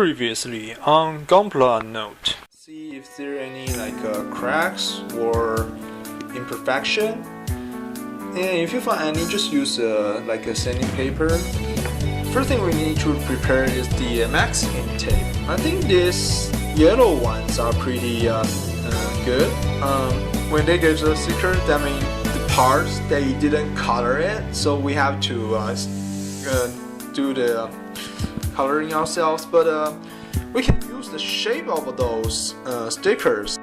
Previously on Gunpla Note. See if there are any cracks or imperfection. And if you find any, just use a sanding paper. First thing we need to prepare is the masking tape. I think these yellow ones are pretty good. When they give the sticker, that means the parts they didn't color it, so we have to do the coloring ourselves. But we can use the shape of those stickers.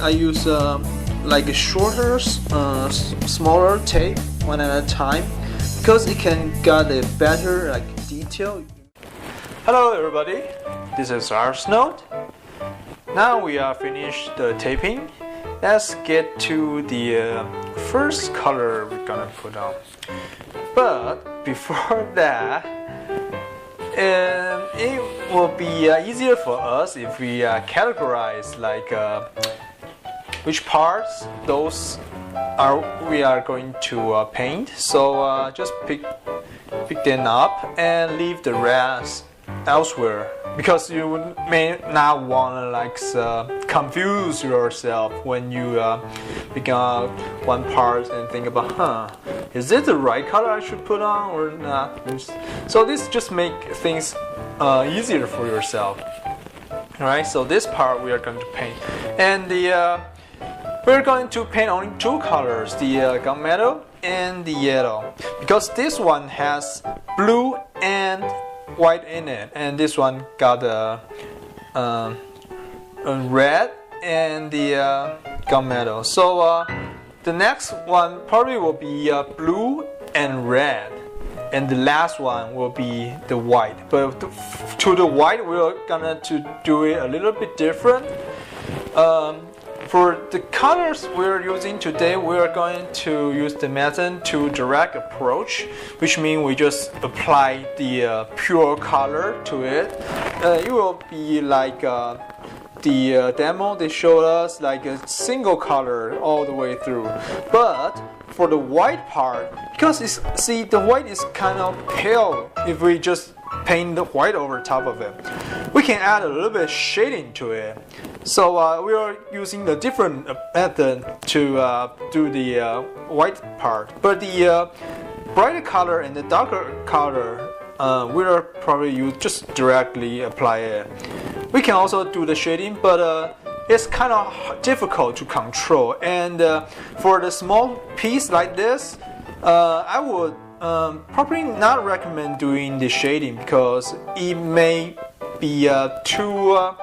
I use a shorter, smaller tape one at a time because it can get a better detail. Hello everybody, this is Airbrush Note. Now we are finished the taping. Let's get to the first color we're gonna put on. But before that, it will be easier for us if we categorize which parts those we are going to paint. So just pick them up and leave the rest elsewhere, because you may not want to confuse yourself when you pick out one part and think about, is it the right color I should put on or not? So this just make things easier for yourself. Alright, so this part we are going to paint, and we're going to paint only two colors, the gunmetal and the yellow, because this one has blue and white in it, and this one got a red and the gunmetal. So the next one probably will be blue and red, and the last one will be the white. But to the white, we're gonna do it a little bit different. For the colors we're using today, we're going to use the method to direct approach, which means we just apply the pure color to it. It will be like the demo they showed us, like a single color all the way through. But for the white part, because the white is kind of pale, if we just paint the white over top of it, we can add a little bit of shading to it. So we are using a different method to do the white part. But the brighter color and the darker color, we are probably just directly apply it. We can also do the shading, but it's kind of difficult to control. And for the small piece like this, I would probably not recommend doing the shading, because it may be too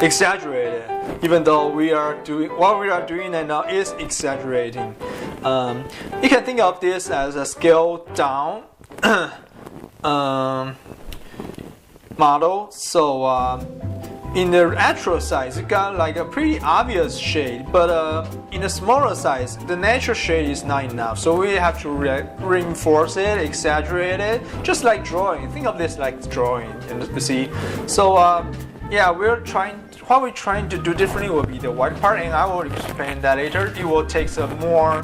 exaggerated, even though what we are doing right now is exaggerating. You can think of this as a scaled down model. So in the actual size, it got a pretty obvious shade, but in a smaller size, the natural shade is not enough. So we have to reinforce it, exaggerate it, just like drawing. Think of this like drawing, you see. So yeah, what we're trying to do differently will be the white part, and I will explain that later. It will take some more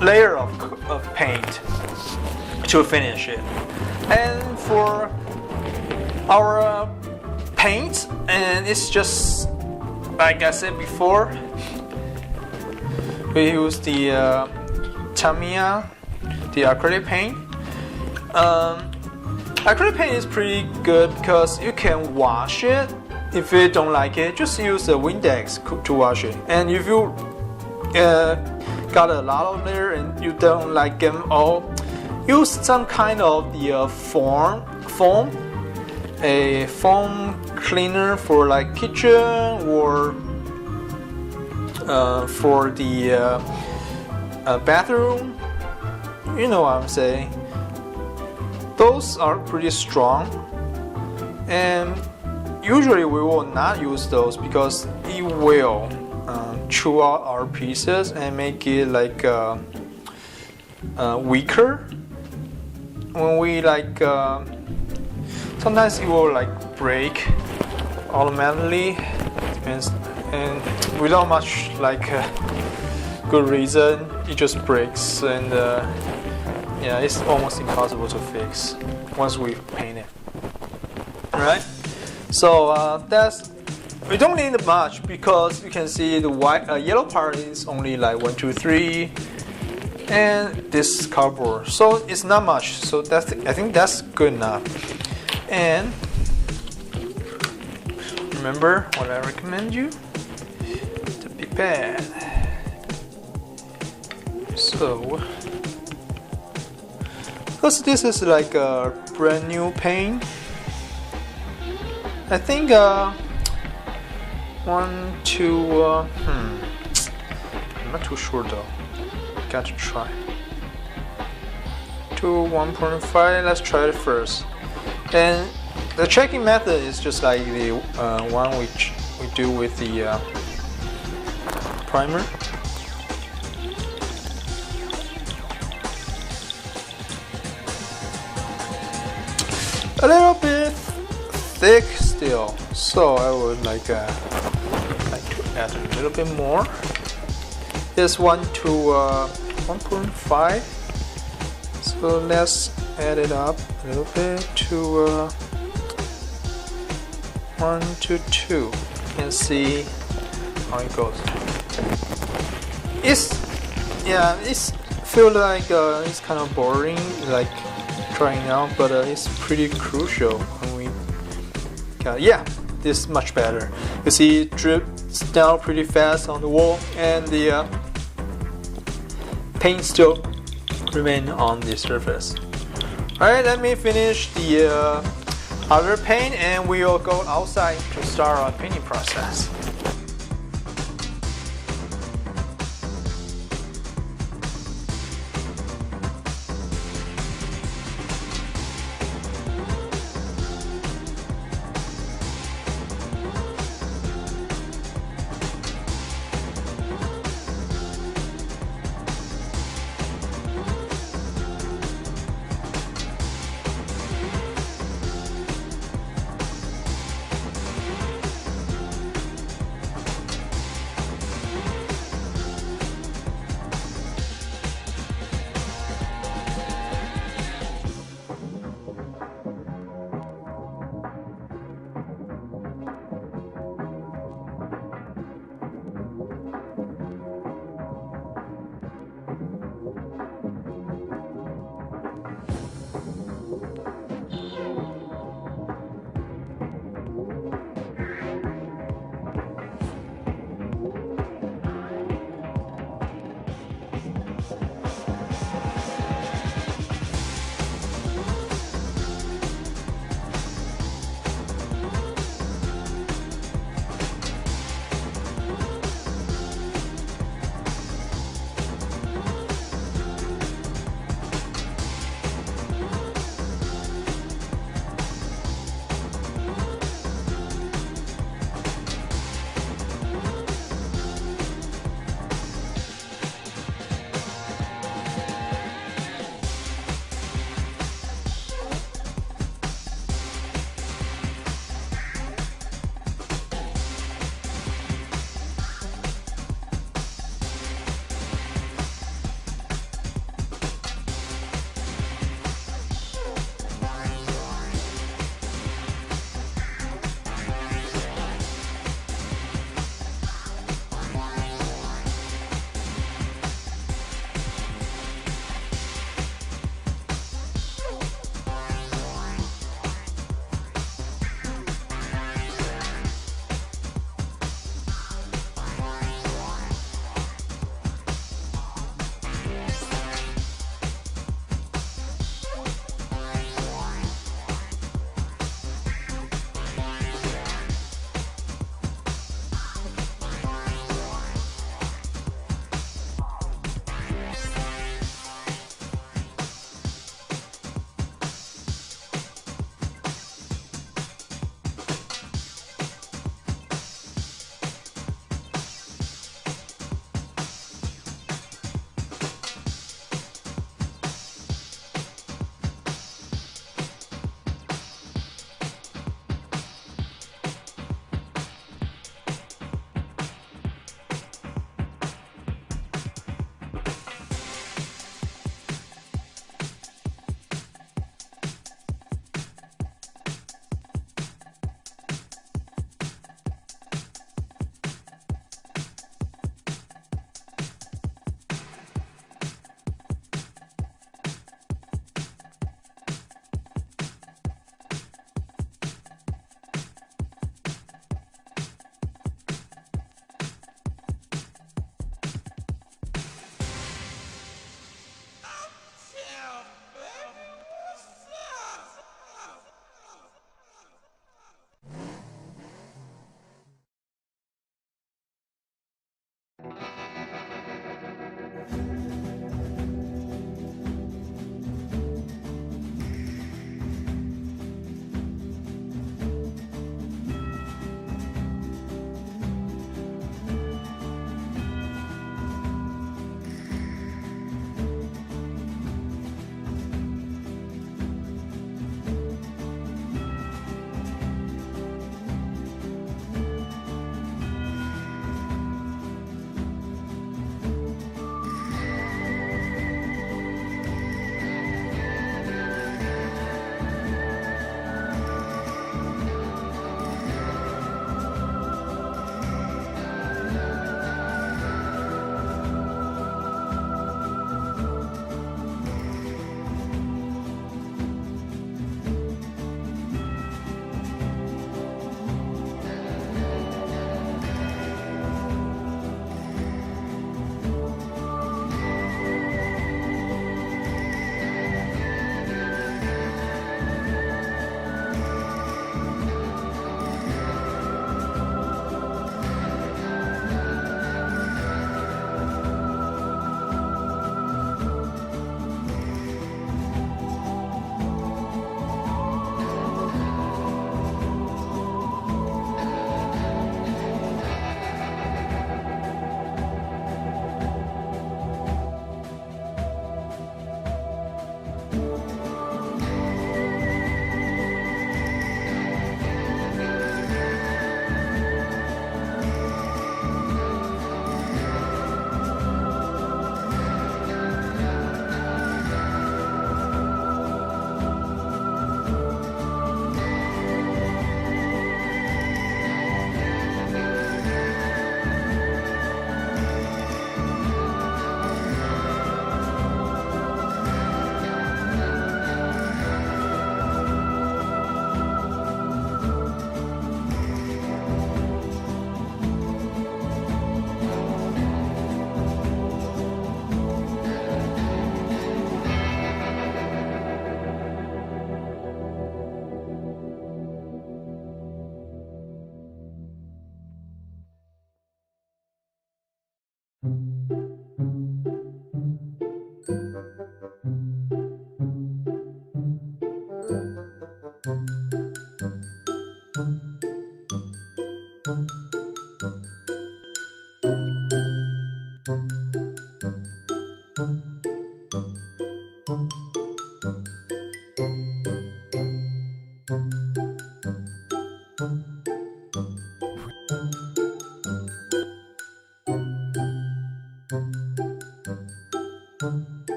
layer of paint to finish it. And for our paint, and it's just like I said before, we use the Tamiya, the acrylic paint. Acrylic paint is pretty good because you can wash it. If you don't like it, just use a Windex to wash it. And if you got a lot of layer and you don't like them all, use some kind of the foam, a foam cleaner for kitchen, or for the bathroom. You know what I'm saying. Those are pretty strong, and usually we will not use those because it will chew out our pieces and make it weaker. When we sometimes it will break automatically, and without much good reason, it just breaks, and yeah, it's almost impossible to fix once we paint it. Alright, so we don't need much because you can see the yellow part is only like 1, 2, 3, and this cardboard, so it's not much. So I think that's good enough. And remember what I recommend you, the pipette. So, because this is like a brand new paint, I think 1, 2, I'm not too sure though. Got to try. 2, 1.5. Let's try it first. And the checking method is just like the one which we do with the primer. A little bit thick still, so I would like to add a little bit more. This 1 to 1.5. So let's add it up a little bit to 1 to 2 and see how it goes. It's feel like it's kind of boring, like trying out, but it's pretty crucial when we this is much better. You see it drips down pretty fast on the wall, and the paint still remain on the surface. Alright, let me finish the other paint, and we will go outside to start our painting process.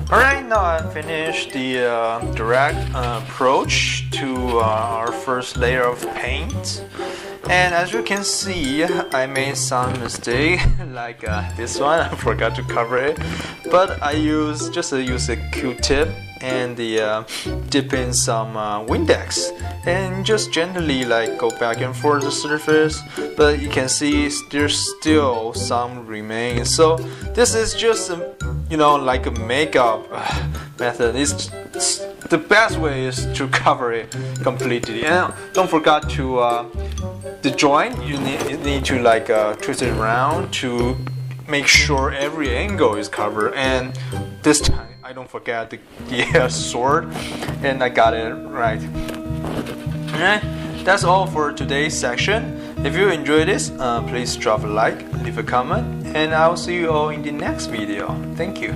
Alright, now I finished the direct approach to our first layer of paint. And as you can see, I made some mistake like this one. I forgot to cover it, but I use a Q-tip and dip in some Windex and just gently like go back and forth the surface. But you can see there's still some remains. So this is just like a makeup method. The best way is to cover it completely. And don't forget to the joint. You need to like twist it around to make sure every angle is covered. And this time I don't forget the sword, and I got it right. Alright, that's all for today's section. If you enjoyed this, please drop a like, leave a comment, and I will see you all in the next video. Thank you.